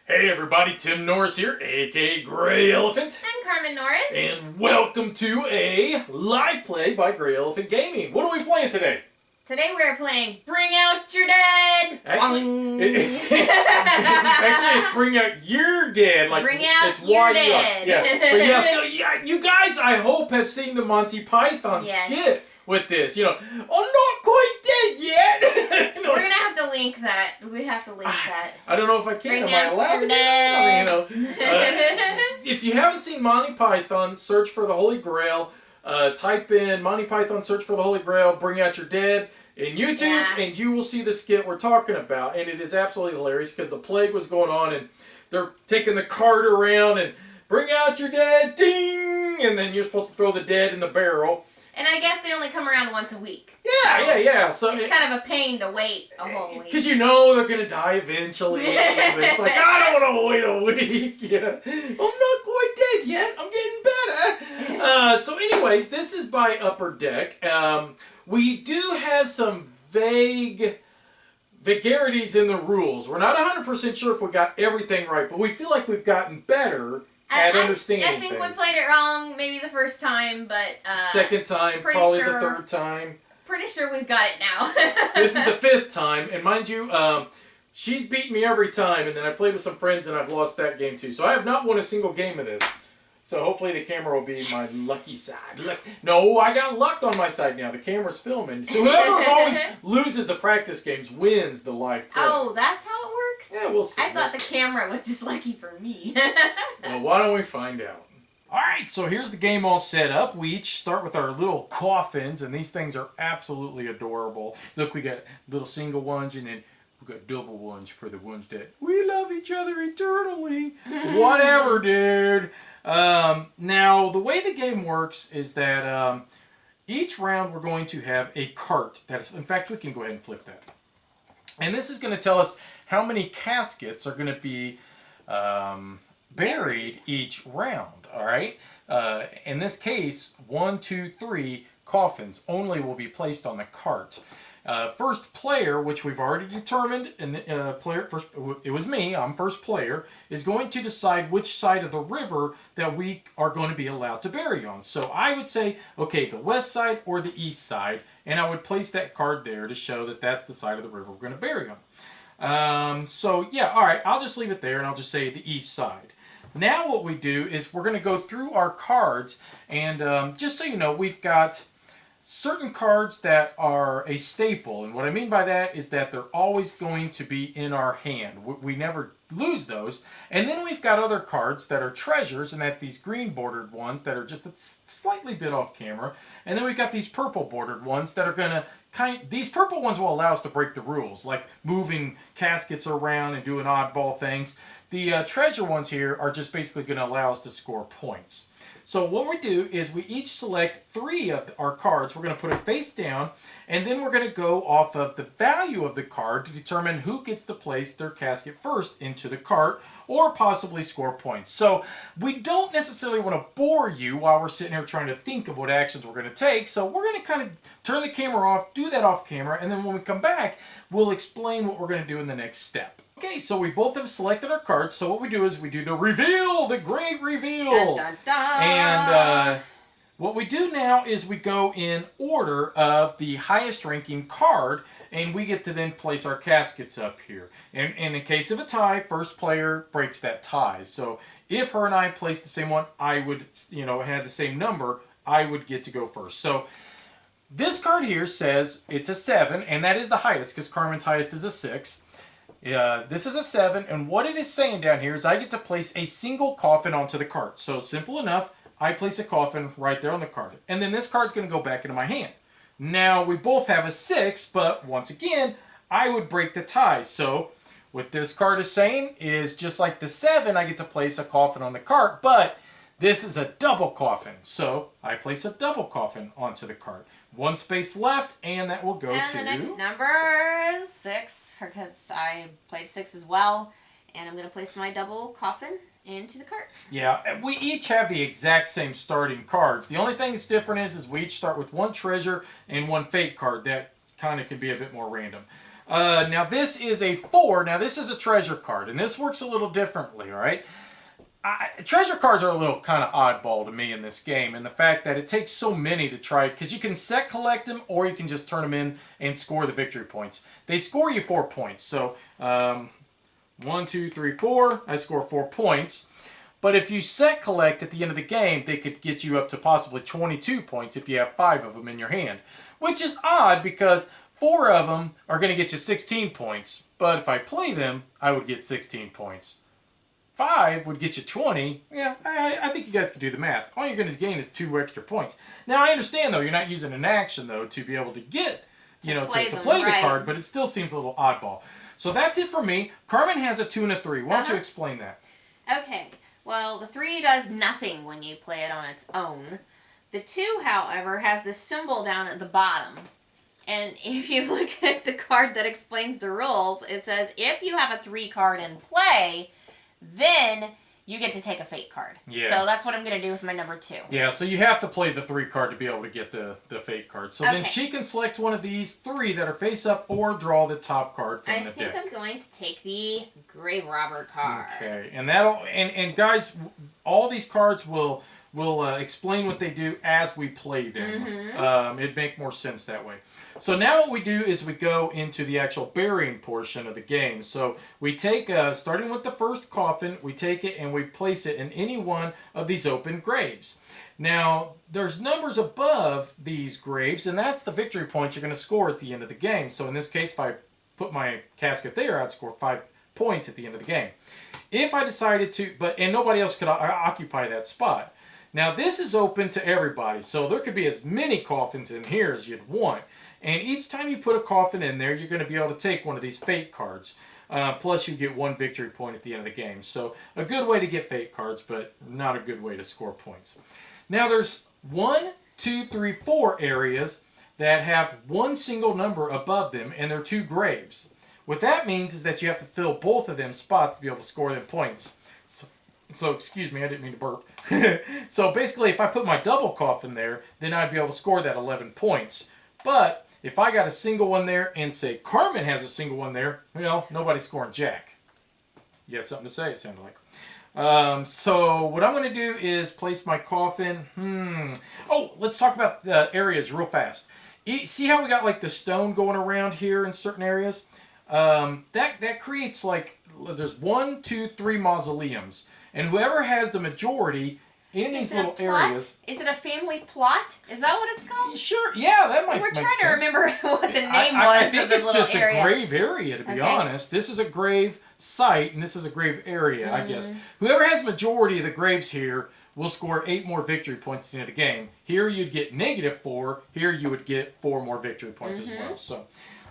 Hey everybody, Tim Norris here, aka GreyElephant. I'm Carmen Norris. And welcome to a live play by GreyElephant Gaming. What are we playing today? Today we're playing Bring Out Your Dead! Actually, it's Bring Out Your Dead. Like, Bring Out it's Your Dead. Yeah. But yeah, you guys, I hope, have seen the Monty Python skit with this. You know, I'm not quite dead yet. We're going to have to link that. We have to link that. I don't know if I can. Bring Am I allowed to do that? I mean, if you haven't seen Monty Python, search for the Holy Grail. Type in Monty Python, search for the Holy Grail, Bring Out Your Dead in YouTube, and you will see the skit we're talking about. And it is absolutely hilarious because the plague was going on, and they're taking the cart around and Bring Out Your Dead, ding! And then you're supposed to throw the dead in the barrel. And I guess they only come around once a week. Yeah. So it's kind of a pain to wait a whole week. Because you know they're going to die eventually. It's like, I don't want to wait a week. You know? I'm not quite dead yet. I'm getting better. So anyways, this is by Upper Deck. We do have some vagarities in the rules. We're not 100% sure if we got everything right, but we feel like we've gotten better at understanding things. I think we played it wrong maybe the first time, but... second time, probably the third time. Pretty sure we've got it now. This is the fifth time, and mind you, she's beat me every time, and then I played with some friends, and I've lost that game too. So I have not won a single game of this. So hopefully the camera will be my lucky side. No, I got luck on my side now. The camera's filming. So whoever always loses the practice games wins the live play. Oh, that's how it works? Yeah, we'll see. I thought the camera was just lucky for me. Well, why don't we find out? Alright, so here's the game all set up. We each start with our little coffins, and these things are absolutely adorable. Look, we got little single ones, and then we got double ones for the ones that we love each other eternally. Whatever, dude. Now, the way the game works is that each round we're going to have a cart. In fact, we can go ahead and flip that. And this is going to tell us how many caskets are going to be buried each round. All right. In this case, 1, 2, 3 coffins only will be placed on the cart. First player, which we've already determined, and it was me. I'm first player, is going to decide which side of the river that we are going to be allowed to bury on. So I would say, okay, the west side or the east side, and I would place that card there to show that that's the side of the river we're going to bury on. So yeah, all right. I'll just leave it there, and I'll just say the east side. Now what we do is we're going to go through our cards, and just so you know, we've got certain cards that are a staple, and what I mean by that is that they're always going to be in our hand. We never lose those. And then we've got other cards that are treasures, and that's these green bordered ones that are just a slightly bit off camera. And then we've got these purple bordered ones that are going to these purple ones will allow us to break the rules, like moving caskets around and doing oddball things. The treasure ones here are just basically going to allow us to score points. So what we do is we each select 3 of our cards. We're going to put it face down, and then we're going to go off of the value of the card to determine who gets to place their casket first into the cart or possibly score points. So we don't necessarily want to bore you while we're sitting here trying to think of what actions we're going to take. So we're going to kind of turn the camera off, do that off camera, and then when we come back, we'll explain what we're going to do in the next step. Okay, so we both have selected our cards, so what we do is we do the reveal, the great reveal. Dun, dun, dun. And what we do now is we go in order of the highest ranking card, and we get to then place our caskets up here. And in case of a tie, first player breaks that tie. So if her and I placed the same one, I would, had the same number, I would get to go first. So this card here says it's a 7, and that is the highest because Carmen's highest is a 6. This is a 7, and what it is saying down here is I get to place a single coffin onto the cart. So simple enough, I place a coffin right there on the card. And then this card's going to go back into my hand. Now, we both have a 6, but once again, I would break the tie. So what this card is saying is just like the 7, I get to place a coffin on the cart, but this is a double coffin. So I place a double coffin onto the cart. 1 space left, and that will go to... And the next number is 6, because I played 6 as well. And I'm going to place my double coffin into the cart. Yeah, we each have the exact same starting cards. The only thing that's different is we each start with 1 treasure and 1 fate card. That kind of can be a bit more random. Now this is a 4. Now this is a treasure card, and this works a little differently, all right? Treasure cards are a little kind of oddball to me in this game, and the fact that it takes so many to try, because you can set collect them, or you can just turn them in and score the victory points. They score you 4 points, so 1, 2, 3, 4, I score 4 points. But if you set collect at the end of the game, they could get you up to possibly 22 points if you have 5 of them in your hand. Which is odd because 4 of them are going to get you 16 points. But if I play them, I would get 16 points. 5 would get you 20. Yeah, I think you guys can do the math. All you're going to gain is 2 extra points. Now, I understand, though, you're not using an action, though, to be able to get, to play the card, but it still seems a little oddball. So that's it for me. Carmen has a 2 and a 3. Why don't you explain that? Okay. Well, the 3 does nothing when you play it on its own. The 2, however, has this symbol down at the bottom. And if you look at the card that explains the rules, it says if you have a 3 card in play, then you get to take a fate card. Yeah. So that's what I'm going to do with my number 2. Yeah, so you have to play the 3 card to be able to get the fate card. So then she can select one of these 3 that are face up or draw the top card from the deck. I think I'm going to take the Grave Robber card. Okay, and that'll and guys, all these cards will explain what they do as we play them. It'd make more sense that way. So now what we do is we go into the actual burying portion of the game. So we take, starting with the first coffin, we take it and we place it in any one of these open graves. Now, there's numbers above these graves, and that's the victory points you're going to score at the end of the game. So in this case, if I put my casket there, I'd score 5 points at the end of the game. If I decided to, and nobody else could occupy that spot. Now, this is open to everybody, so there could be as many coffins in here as you'd want. And each time you put a coffin in there, you're going to be able to take one of these fate cards. Plus, you get 1 victory point at the end of the game. So, a good way to get fate cards, but not a good way to score points. Now, there's 1, 2, 3, 4 areas that have 1 single number above them, and they're 2 graves. What that means is that you have to fill both of them spots to be able to score them points. So excuse me, I didn't mean to burp. So basically, if I put my double coffin there, then I'd be able to score that 11 points. But if I got a single one there and say Carmen has a single one there, nobody's scoring jack. You had something to say, it sounded like. So what I'm going to do is place my coffin. Oh, let's talk about the areas real fast. See how we got like the stone going around here in certain areas? That creates like, there's 1, 2, 3 mausoleums. And whoever has the majority in these little areas... Is it a family plot? Is that what it's called? Sure, yeah, that might make sense. We're trying to remember what the name I was think of the it's little just area. a grave area, to be honest. This is a grave site, and this is a grave area, I guess. Whoever has majority of the graves here will score 8 more victory points at the end of the game. Here you'd get -4. Here you would get 4 more victory points as well. So,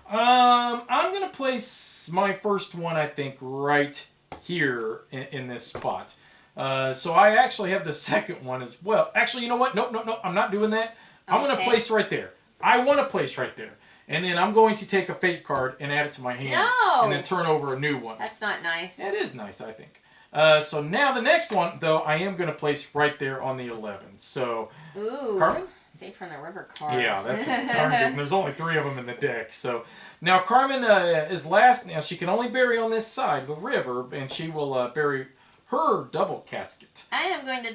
I'm going to place my first one, I think, right here in this spot. So I actually have the second one as well. Actually, you know what? Nope. I'm not doing that. I'm going to place right there. I want to place right there. And then I'm going to take a fate card and add it to my hand. No! And then turn over a new one. That's not nice. It is nice, I think. So now the next one, though, I am going to place right there on the 11. So, Ooh. Carmen? Save from the river card. Yeah, that's darn good. And there's only 3 of them in the deck. So now Carmen is last. Now she can only bury on this side of the river, and she will bury her double casket. I am going to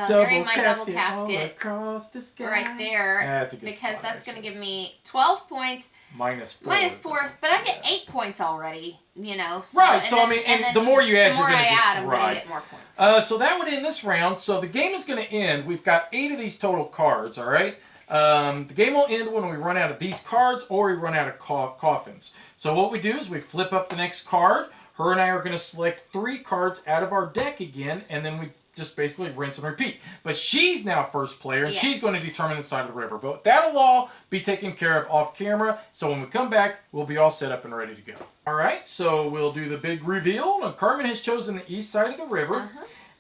bury my double casket across the sky. right there. That's a good because spot, that's going to actually. give me 12 points. -4. But I get 8 points already, So, right, so I mean, and the more you add, you're going to just... I'm going to get more points. So that would end this round. So the game is going to end. We've got 8 of these total cards, all right? The game will end when we run out of these cards or we run out of coffins. So what we do is we flip up the next card. Her and I are going to select 3 cards out of our deck again, and then we just basically rinse and repeat. But she's now first player, and she's going to determine the side of the river. But that'll all be taken care of off camera, so when we come back, we'll be all set up and ready to go. All right, so we'll do the big reveal. Now, Carmen has chosen the east side of the river,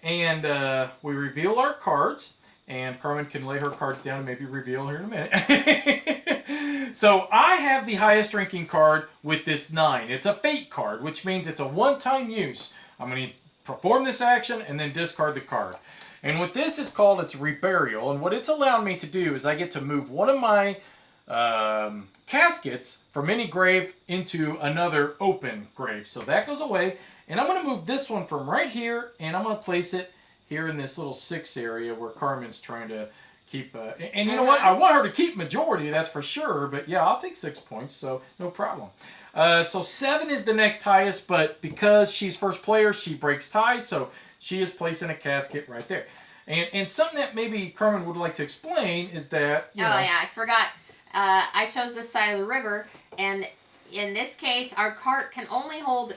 and we reveal our cards. And Carmen can lay her cards down and maybe reveal here in a minute. So I have the highest ranking card with this 9. It's a fate card, which means it's a one-time use. I'm going to perform this action and then discard the card. And what this is called, it's reburial. And what it's allowed me to do is I get to move one of my caskets from any grave into another open grave. So that goes away. And I'm going to move this one from right here, and I'm going to place it here in this little 6 area where Carmen's trying to keep... and you know what? I want her to keep majority, that's for sure. But yeah, I'll take 6 points, so no problem. So 7 is the next highest, but because she's first player, she breaks ties, so she is placing a casket right there. And something that maybe Carmen would like to explain is that... You know, yeah, I forgot. I chose this side of the river, and in this case, our cart can only hold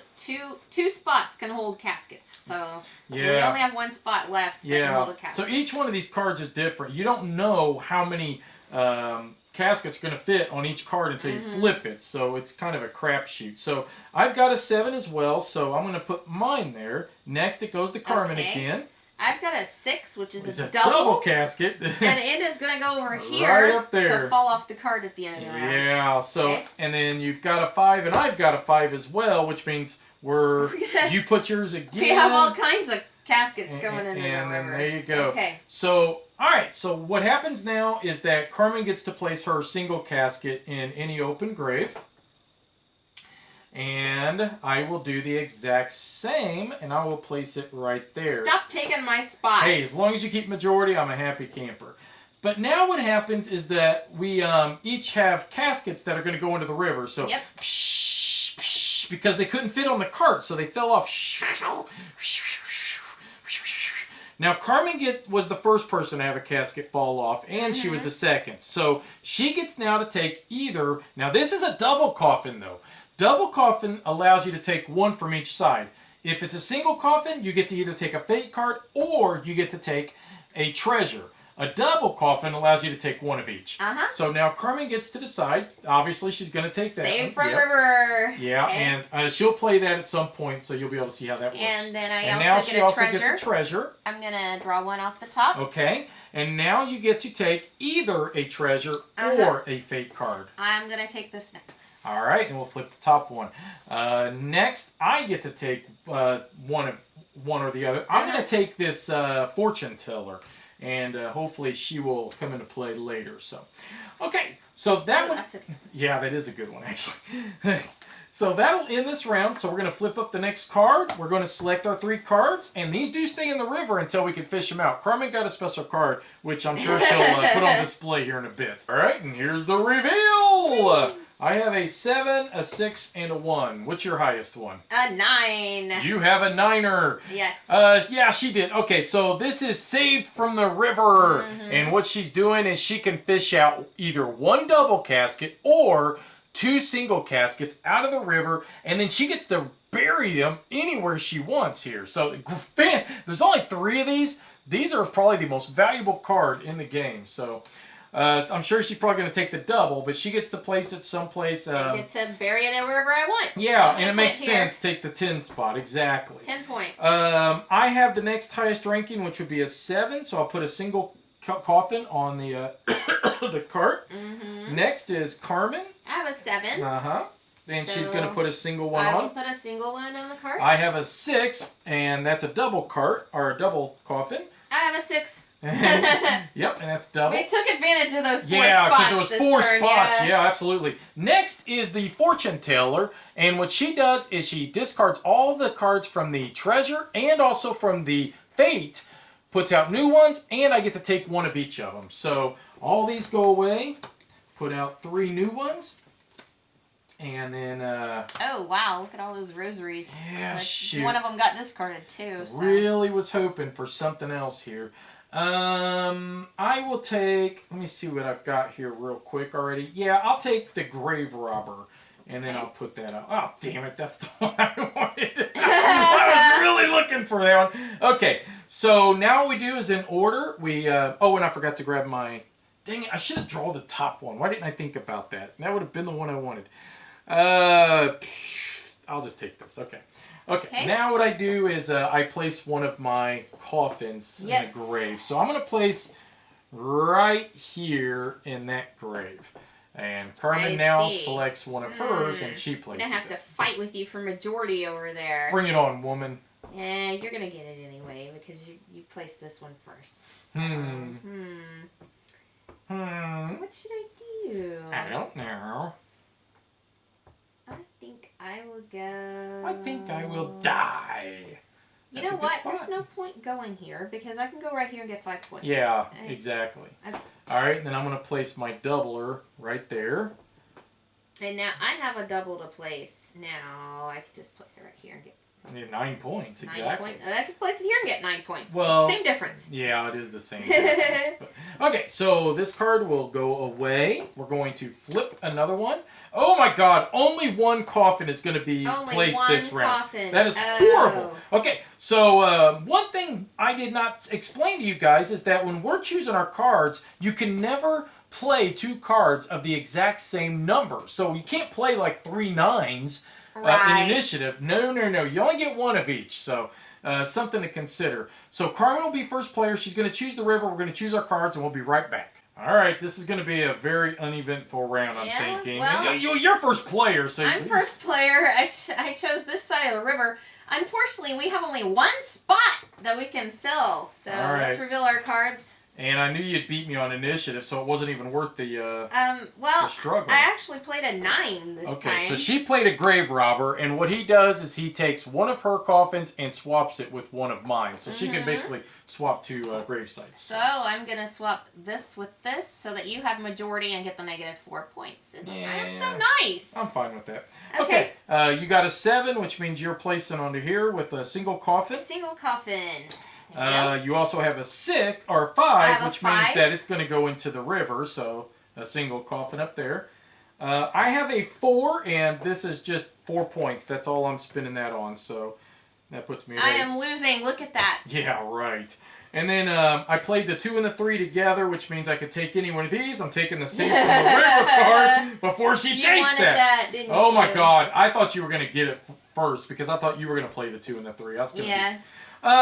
two spots can hold caskets. So we only have 1 spot left that can hold a casket. So each one of these cards is different. You don't know how many caskets are going to fit on each card until you flip it. So it's kind of a crapshoot. So I've got a 7 as well, so I'm going to put mine there. Next, it goes to Carmen again. I've got a 6, which is It's a double casket. And it is going to go over here right up there to fall off the card at the end of the round. Yeah, so, and then you've got a 5, and I've got a 5 as well, which means you put yours again. We have all kinds of caskets going into the river. And then there you go. Okay. So, alright, so what happens now is that Carmen gets to place her single casket in any open grave. And I will do the exact same, and I will place it right there. Stop taking my spot. Hey, as long as you keep majority, I'm a happy camper. But now what happens is that we each have caskets that are going to go into the river. So, psh, psh, because they couldn't fit on the cart, so they fell off. Now, Carmen was the first person to have a casket fall off, and she was the second. So she gets now to take either... Now, this is a double coffin, though. Double coffin allows you to take 1 from each side. If it's a single coffin, you get to either take a fate card or you get to take a treasure. A double coffin allows you to take 1 of each. So now Carmen gets to decide. Obviously, she's going to take that. Save from river. Yeah, okay. And she'll play that at some point, so you'll be able to see how that works. And then she also gets a treasure. I'm going to draw 1 off the top. Okay. And now you get to take either a treasure or a fate card. I'm going to take this necklace. All right, and we'll flip the top one. Next, I get to take one or the other. I'm going to take this fortune teller, and hopefully she will come into play later. So, okay, so that one. Yeah, that is a good one actually. So that'll end this round. So we're going to flip up the next card. We're going to select our 3 cards, and these do stay in the river until we can fish them out. Carmen got a special card, which I'm sure she'll put on display here in a bit. All right, and here's the reveal. I have a 7, a 6, and a 1. What's your highest one? A 9. You have a 9er. Yes. Yeah, she did. Okay, so this is saved from the river. And what she's doing is she can fish out either 1 double casket or 2 single caskets out of the river. And then she gets to bury them anywhere she wants here. So, man, there's only 3 of these. These are probably the most valuable card in the game. So... I'm sure she's probably going to take the double, but she gets to place it someplace. I get to bury it wherever I want. Yeah, so and it makes sense. Take the 10 spot, exactly. 10 points. I have the next highest ranking, which would be a 7, so I'll put a single coffin on the the cart. Next is Carmen. I have a 7. And so she's going to put a single one on. I will put a single one on the cart. I have a 6, and that's a double cart, or a double coffin. I have a 6. Yep, and that's double. We took advantage of those 4 spots. Yeah, because it was 4 spots. Yeah. Yeah, absolutely. Next is the fortune teller, and what she does is she discards all the cards from the treasure and also from the fate, puts out new ones, and I get to take 1 of each of them. So all these go away. Put out 3 new ones. And then... oh, wow. Look at all those rosaries. Yeah, shoot. One of them got discarded, too. So. Really was hoping for something else here. I will take... Let me see what I've got here real quick already. Yeah, I'll take the grave robber. And then I'll put that up. Oh, damn it. That's the one I wanted. I was really looking for that one. Okay, so now what we do is in order. We... oh, and I forgot to grab my... Dang it, I should have drawn the top one. Why didn't I think about that? That would have been the one I wanted. I'll just take this. Okay. Okay. Now what I do is I place one of my coffins in the grave. So I'm going to place right here in that grave. And Carmen now selects one of hers and she places it. I'm going to have to fight with you for majority over there. Bring it on, woman. Yeah, you're going to get it anyway because you placed this one first. So, what should I do? I don't know. I think I will go... I think I will die. You That's know a good what? spot. There's no point going here because I can go right here and get 5 points. Yeah, exactly. Okay. All right, then I'm going to place my doubler right there. And now I have a double to place. Now I could just place it right here and get... I need 9 points, 9 exactly. points. I could place it here and get 9 points. Well, same difference. Yeah, it is the same difference. But, okay, so this card will go away. We're going to flip another one. Oh my god, only one coffin is going to be placed this round. Coffin. That is horrible. Okay, so one thing I did not explain to you guys is that when we're choosing our cards, you can never play 2 cards of the exact same number. So you can't play like 3 9s. Right. In initiative. No. You only get 1 of each. So something to consider. So Carmen will be first player. She's going to choose the river. We're going to choose our cards, and we'll be right back. All right, this is going to be a very uneventful round, I'm thinking. Well, you're first player. So I'm first player. I chose this side of the river. Unfortunately, we have only 1 spot that we can fill. So let's reveal our cards. And I knew you'd beat me on initiative, so it wasn't even worth the struggle. I actually played a 9 this time. Okay, so she played a grave robber, and what he does is he takes one of her coffins and swaps it with one of mine. So she can basically swap 2 grave sites. So I'm going to swap this with this so that you have majority and get the negative 4 points. I'm so nice. I'm fine with that. Okay, you got a 7, which means you're placing onto here with a single coffin. A single coffin. You also have a 6 or 5, which means that it's going to go into the river. So a single coffin up there. I have a 4, and this is just 4 points. That's all I'm spending that on. So that puts me. I am losing. Look at that. Yeah, right. And then I played the 2 and the 3 together, which means I could take any one of these. I'm taking the same from the river card before she takes that. Didn't oh you? my god! I thought you were going to get it first because I thought you were going to play the 2 and the 3. I was going to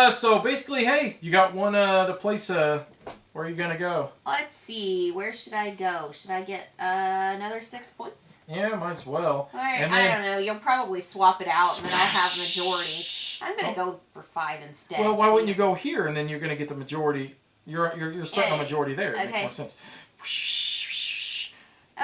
so basically, hey, you got one to place. Where are you gonna go? Let's see. Where should I go? Should I get another 6 points? Yeah, might as well. All right. I don't know. You'll probably swap it out, and then I'll have majority. I'm gonna go for 5 instead. Well, why wouldn't you go here, and then you're gonna get the majority? You're starting a majority there. It makes more sense.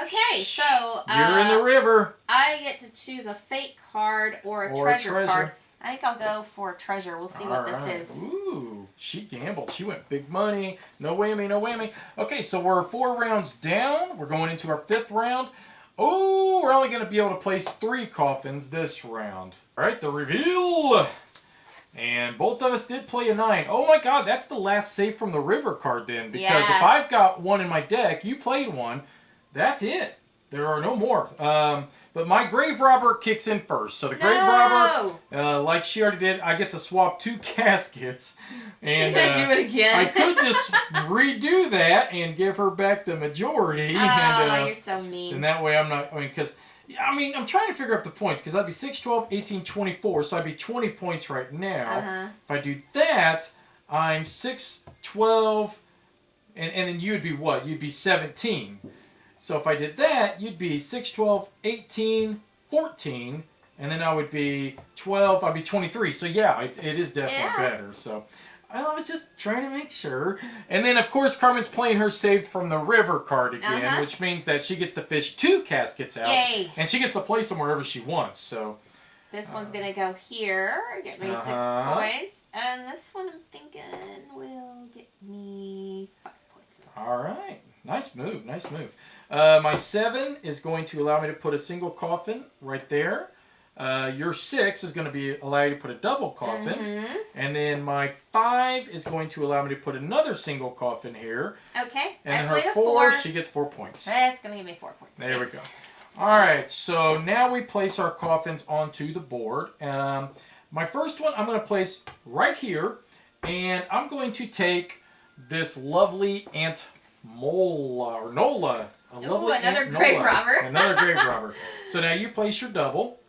Okay, so you're in the river. I get to choose a fate card or a treasure card. I think I'll go for a treasure. We'll see what this is. Ooh, she gambled. She went big money. No whammy, no whammy. Okay, so we're 4 rounds down. We're going into our 5th round. Oh, we're only going to be able to place 3 coffins this round. All right, the reveal. And both of us did play a 9. Oh my god, that's the last save from the river card then. Because if I've got 1 in my deck, you played 1, that's it. There are no more. But my grave robber kicks in first. So the grave robber, like she already did, I get to swap 2 caskets. And do it again. I could just redo that and give her back the majority. Oh, you're so mean. And that way I'm not, because, I'm trying to figure out the points. Because I'd be 6, 12, 18, 24. So I'd be 20 points right now. If I do that, I'm 6, 12, and then you'd be what? You'd be 17. So if I did that, you'd be 6, 12, 18, 14, and then I would be 12, I'd be 23. So yeah, it is definitely better. So I was just trying to make sure. And then, of course, Carmen's playing her saved from the river card again, which means that she gets to fish 2 caskets out. Yay. And she gets to place them wherever she wants. So this one's going to go here, get me 6 points. And this one I'm thinking will get me 5 points. All right. Nice move. Nice move. My 7 is going to allow me to put a single coffin right there. Your 6 is going to allow you to put a double coffin. And then my 5 is going to allow me to put another single coffin here. Okay. And then her 4, she gets 4 points. That's going to give me 4 points. There we go. All right. So now we place our coffins onto the board. My first one I'm going to place right here. And I'm going to take this lovely Aunt Mola or Nola. Ooh, another grave robber. Another grave robber. So now you place your double.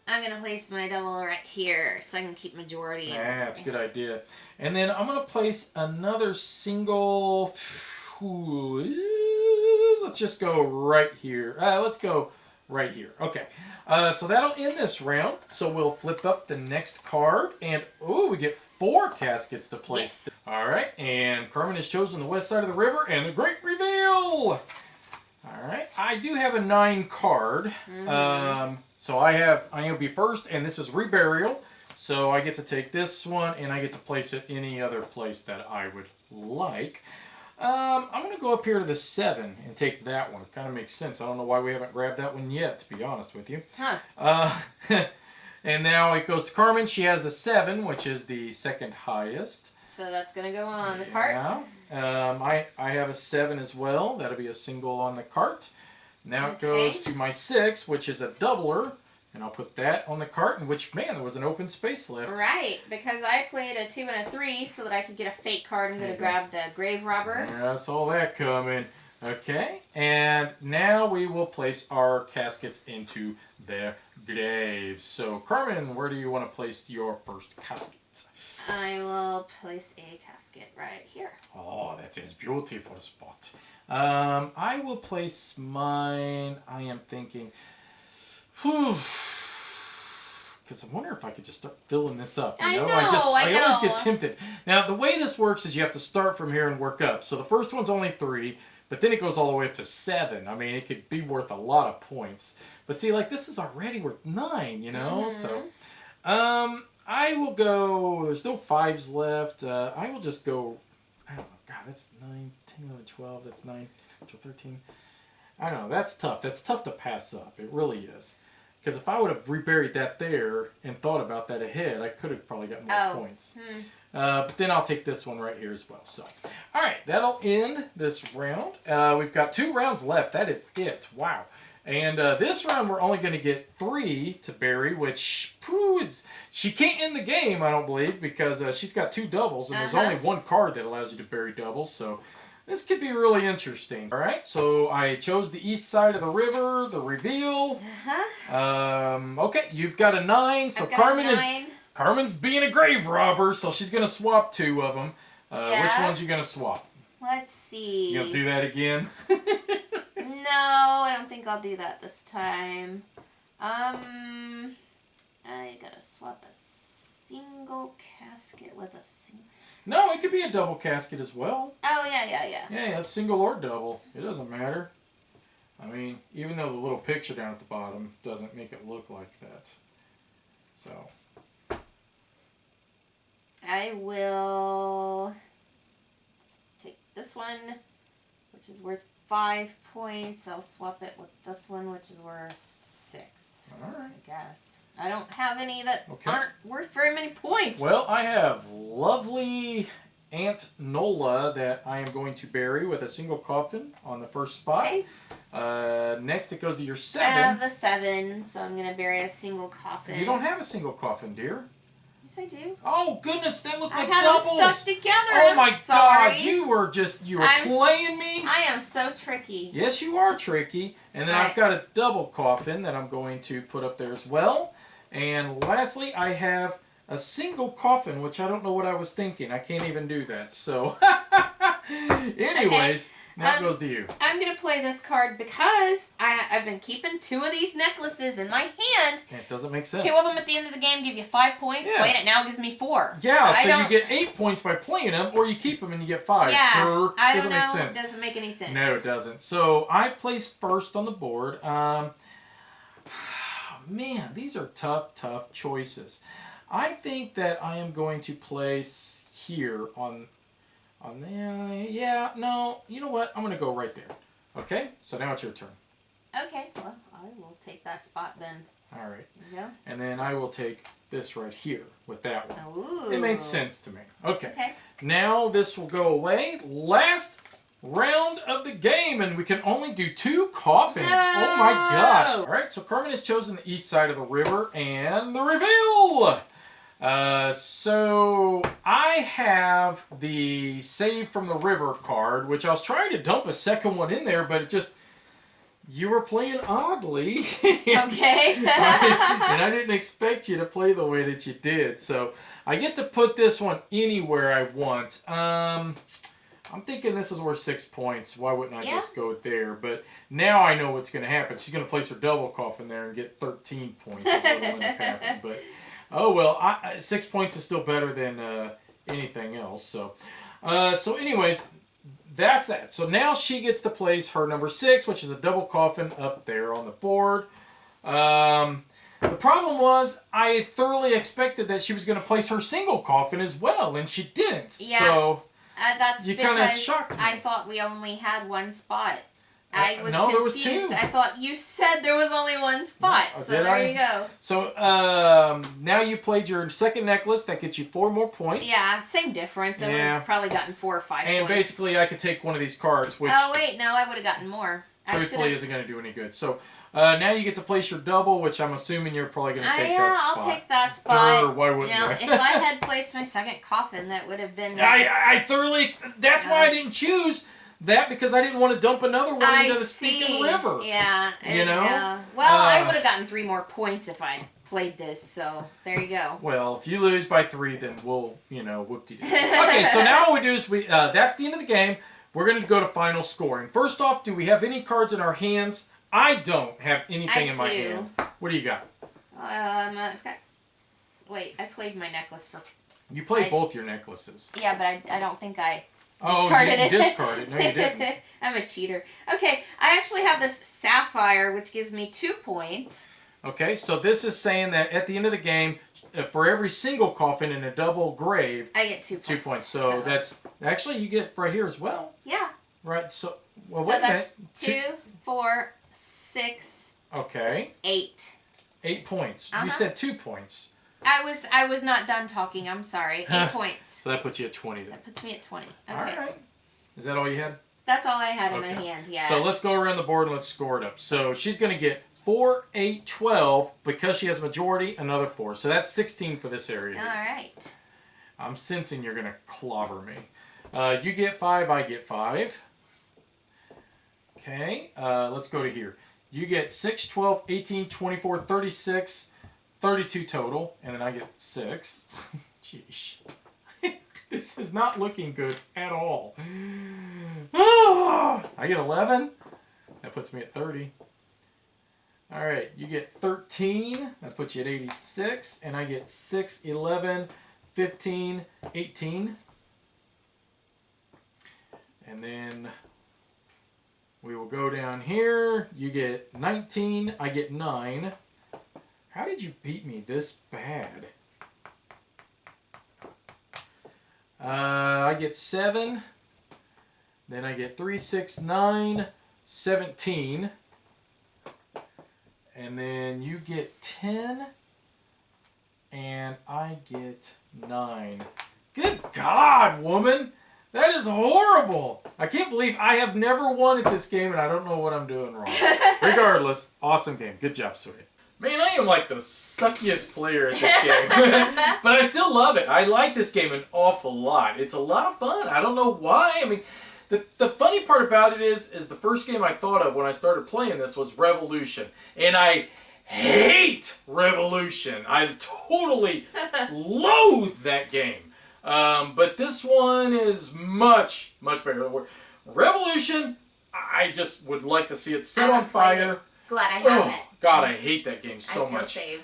I'm going to place my double right here so I can keep majority. Yeah, that's a good idea. And then I'm going to place another single. Let's just go right here. Let's go right here. Okay. So that'll end this round. So we'll flip up the next card. And, we get 4 caskets to place. Yes. All right. And Carmen has chosen the west side of the river and the great reveal. All right. I do have a 9 card. So I'm going to be first, and this is reburial. So I get to take this one, and I get to place it any other place that I would like. I'm going to go up here to the 7 and take that one. It kind of makes sense. I don't know why we haven't grabbed that one yet, to be honest with you. Huh. And now it goes to Carmen. She has a 7, which is the second highest. So that's going to go on the cart. I have a 7 as well. That'll be a single on the cart. Now it goes to my 6, which is a doubler. And I'll put that on the cart, in which, man, there was an open space left. Right, because I played a 2 and a 3 so that I could get a fake card. I'm going to grab the Grave Robber. Yeah, I saw that coming. Okay, and now we will place our caskets into their graves. So, Carmen, where do you want to place your first casket? I will place a casket right here. Oh, that is beautiful spot. I will place mine, I am thinking... Because I wonder if I could just start filling this up. I know. I always get tempted. Now, the way this works is you have to start from here and work up. So the first one's only 3, but then it goes all the way up to 7. I mean, it could be worth a lot of points. But see, like, this is already worth 9, you know? So, I will go... There's no 5s left. I will just go... I don't know. God, that's 9, 10, 11, 12. That's 9, 12, 13. I don't know. That's tough. That's tough to pass up. It really is. Because if I would have reburied that there and thought about that ahead, I could have probably got more points. But then I'll take this one right here as well. So, all right, that'll end this round. We've got 2 rounds left. That is it. Wow. And this round we're only going to get 3 to bury, which she can't end the game, I don't believe, because she's got 2 doubles, and there's only 1 card that allows you to bury doubles. So this could be really interesting. All right, so I chose the east side of the river, the reveal. Okay, you've got a 9, so Carmen's being a grave robber, so she's going to swap 2 of them. Which one's you going to swap? Let's see. You going to do that again? No, I don't think I'll do that this time. I gotta swap a single casket with a single... No, it could be a double casket as well. Oh, yeah. Yeah, single or double. It doesn't matter. I mean, even though the little picture down at the bottom doesn't make it look like that. So. I will take this one, which is worth 5 points. I'll swap it with this one, which is worth 6. All right. I guess. I don't have any that aren't worth very many points. Well, I have lovely Aunt Nola that I am going to bury with a single coffin on the first spot. Okay. Next, it goes to your 7. I have the 7, so I'm going to bury a single coffin. You don't have a single coffin, dear. Yes, I do. Oh, goodness, that looked like I have doubles. them stuck together. Oh, my sorry. God, you were playing me. I am so tricky. Yes, you are tricky. And then I've got a double coffin that I'm going to put up there as well. And lastly, I have a single coffin, which I don't know what I was thinking. I can't even do that. So, anyways, now it goes to you. I'm going to play this card because I've been keeping 2 of these necklaces in my hand. It doesn't make sense. 2 of them at the end of the game give you 5 points. Playing it now gives me 4. Yeah, so you get 8 points by playing them, or you keep them and you get 5. Yeah, I don't doesn't know. make sense. It doesn't make any sense. No, it doesn't. So I placed first on the board. Man, these are tough choices. I think that I am going to place here on the... Yeah, no. You know what? I'm going to go right there. Okay? So now it's your turn. Okay. Well, I will take that spot then. All right. There you go. And then I will take this right here with that one. Ooh. It made sense to me. Okay. Now this will go away. Last round of the game, and we can only do 2 coffins. No. Oh my gosh. All right, so Carmen has chosen the east side of the river and the reveal. So I have the save from the river card, which I was trying to dump a second one in there, but it just... You were playing oddly. Okay. And I didn't expect you to play the way that you did. So I get to put this one anywhere I want. I'm thinking this is worth 6 points. Why wouldn't I just go there? But now I know what's going to happen. She's going to place her double coffin there and get 13 points. Is what'll end up happening. But, oh well, 6 points is still better than anything else. So anyways, that's that. So now she gets to place her number 6, which is a double coffin up there on the board. The problem was I thoroughly expected that she was going to place her single coffin as well, and she didn't. Yeah. So that's you kind of because shocked me. I thought we only had one spot. I was no, confused. there was 2. I thought you said there was only one spot. No, so did there I? you go. So now you played your second necklace. That gets you 4 more points. Yeah, same difference. I would have probably gotten 4 or 5 And points. basically, I could take one of these cards, which Oh, wait. No, I would have gotten more. truthfully isn't going to do any good. So now you get to place your double, which I'm assuming you're probably going to take that spot. I'll take that spot. Durr, why wouldn't I? If I had placed my second coffin, that would have been... I thoroughly... That's why I didn't choose that, because I didn't want to dump another one into the stinking river. Yeah. You know? Yeah. Well, I would have gotten 3 more points if I'd played this, so there you go. Well, if you lose by 3, then we'll, whoop-de-doo. Okay, so now what we do is that's the end of the game. We're going to go to final scoring. First off, do we have any cards in our hands? I don't have anything in my hand. What do you got? I've got... Wait, I played my necklace for... You played both your necklaces. Yeah, but I don't think I... Oh, you didn't discard it. No, you didn't. I'm a cheater. Okay, I actually have this sapphire, which gives me 2 points. Okay, so this is saying that at the end of the game, for every single coffin in a double grave, I get 2 points. 2 points. So that's actually you get right here as well. Yeah. Right. So well, So wait a that's minute. 2, 4, 6. Okay. 8. 8 points. You said 2 points. I was not done talking. I'm sorry. 8 points. So that puts you at 20 then. That puts me at 20. Okay. All right. Is that all you had? That's all I had in my hand. Yeah. So let's go around the board and let's score it up. So she's going to get 4, 8, 12 because she has majority. Another 4. So that's 16 for this area. All right. I'm sensing you're going to clobber me. You get 5. I get 5. Okay. Let's go to here. You get 6, 12, 18, 24, 36, 32 total. And then I get 6. Jeez. This is not looking good at all. I get 11. That puts me at 30. All right, you get 13. That puts you at 86. And I get 6, 11, 15, 18. And then we will go down here. You get 19. I get 9. How did you beat me this bad? I get 7. Then I get 3, 6, 9, 17. And then you get 10. And I get 9. Good God, woman! That is horrible! I can't believe I have never won at this game and I don't know what I'm doing wrong. Regardless, awesome game. Good job, sweetie. Man, I am like the suckiest player at this game. But I still love it. I like this game an awful lot. It's a lot of fun. I don't know why. I mean, the funny part about it is the first game I thought of when I started playing this was Revolution. And I hate Revolution. I totally loathe that game. But this one is much, much better. Revolution, I just would like to see it set on fire. Glad I have it. God, I hate that game so I feel much. saved.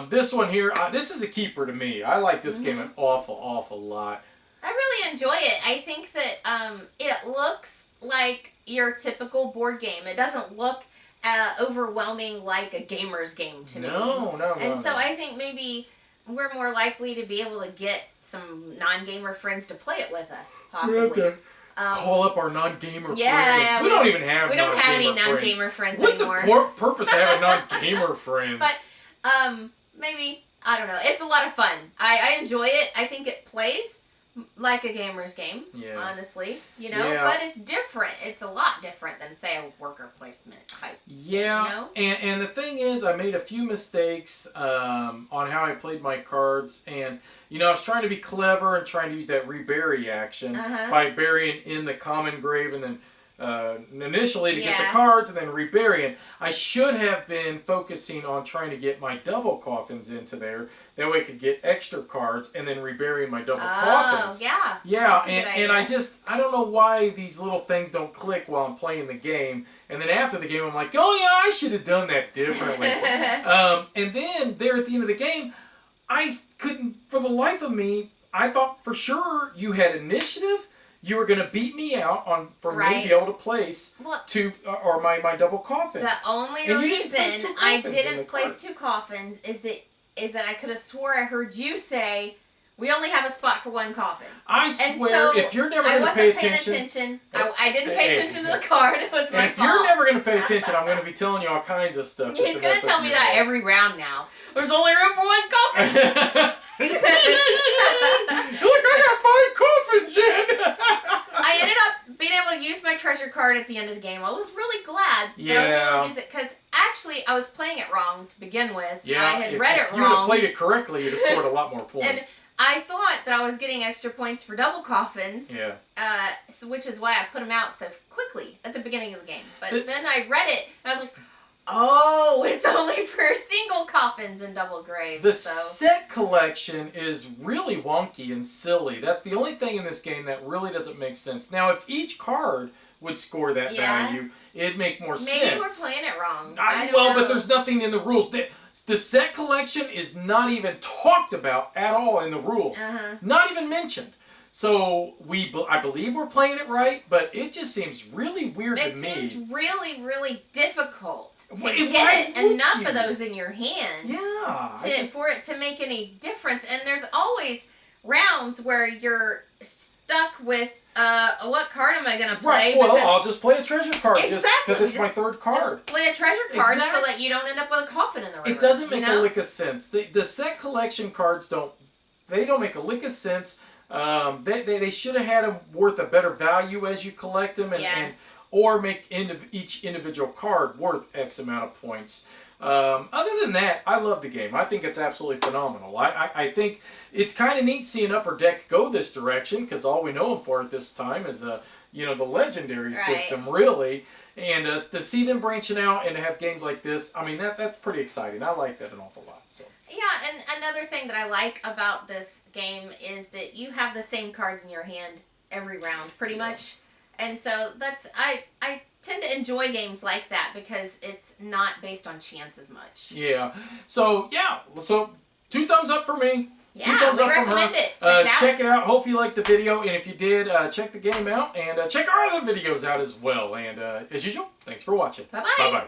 This one here, this is a keeper to me. I like this game an awful, awful lot. I really enjoy it. I think that it looks like your typical board game. It doesn't look overwhelming like a gamer's game to me. No. And so I think maybe we're more likely to be able to get some non-gamer friends to play it with us, possibly. Call up our non-gamer friends. Yeah, we don't even have. We don't have any non-gamer friends anymore. What's the purpose of having non-gamer friends? But maybe I don't know. It's a lot of fun. I enjoy it. I think it plays like a gamer's game. Yeah. Honestly, but it's different. It's a lot different than say a worker placement type. Yeah. And the thing is, I made a few mistakes on how I played my cards, and I was trying to be clever and trying to use that rebury action by burying in the common grave and then initially to get the cards and then reburying. I should have been focusing on trying to get my double coffins into there. That way I could get extra cards and then reburying my double coffins. Yeah. Yeah, and I don't know why these little things don't click while I'm playing the game. And then after the game, I'm like, oh yeah, I should have done that differently. And then there at the end of the game, I couldn't, for the life of me, I thought for sure you had initiative, you were going to beat me out on for me Right. to be able to place Well, two or my double coffin. the only And you didn't place reason two I coffins in the didn't place cart. 2 coffins is that I could have swore I heard you say we only have a spot for 1 coffin. I And swear, so if you're never I going to pay wasn't paying attention, I didn't pay attention to the card. It was my and if fault. you're never going to pay attention, I'm going to be telling you all kinds of stuff. just He's to gonna mess up tell me your that head. every round now. There's only room for 1 coffin. Look, I got 5 coffins, Jen. I ended up being able to use my treasure card at the end of the game. I was really glad that I was Yeah. able to use it because actually I was playing it wrong to begin with. Yeah, I had if, read if it you would have wrong. played it correctly, you'd have scored a lot more And points. I thought that I was getting extra points for double coffins, Yeah. which is why I put them out so quickly at the beginning of the game. But The- then I read it and I was like, oh, it's only for single coffins and double graves. The so. set collection is really wonky and silly. That's the only thing in this game that really doesn't make sense. Now, if each card would score that Yeah. value, it'd make more sense. Maybe we're playing it wrong. I don't well, know. but there's nothing in the rules. The set collection is not even talked about at all in the rules. Uh-huh. Not even mentioned. So I believe we're playing it right, but it just seems really weird to It me. seems really, really difficult to Why get would enough you? of those in your hand Yeah. for it to make any difference. And there's always rounds where you're stuck with, what card am I going to play? Right, well, Because- I'll just play a treasure card just Exactly. because it's my Just- third card. Just play a treasure card so Exactly. that you don't end up with a coffin in the river. It doesn't make you know? a lick of sense. The set collection cards don't make a lick of sense. They should have had them worth a better value as you collect them, or make each individual card worth X amount of points. Other than that, I love the game. I think it's absolutely phenomenal. I think it's kind of neat seeing Upper Deck go this direction because all we know them for at this time is the legendary system, really. And to see them branching out and to have games like this, I mean that's pretty exciting. I like that an awful lot. So. Yeah, and another thing that I like about this game is that you have the same cards in your hand every round, pretty much. And so I tend to enjoy games like that because it's not based on chance as much. Yeah. So 2 thumbs up for me. Yeah, 2 thumbs we up from her. recommend it. Check it out. Hope you liked the video, and if you did, check the game out and check our other videos out as well. And as usual, thanks for watching. Bye-bye. Bye bye.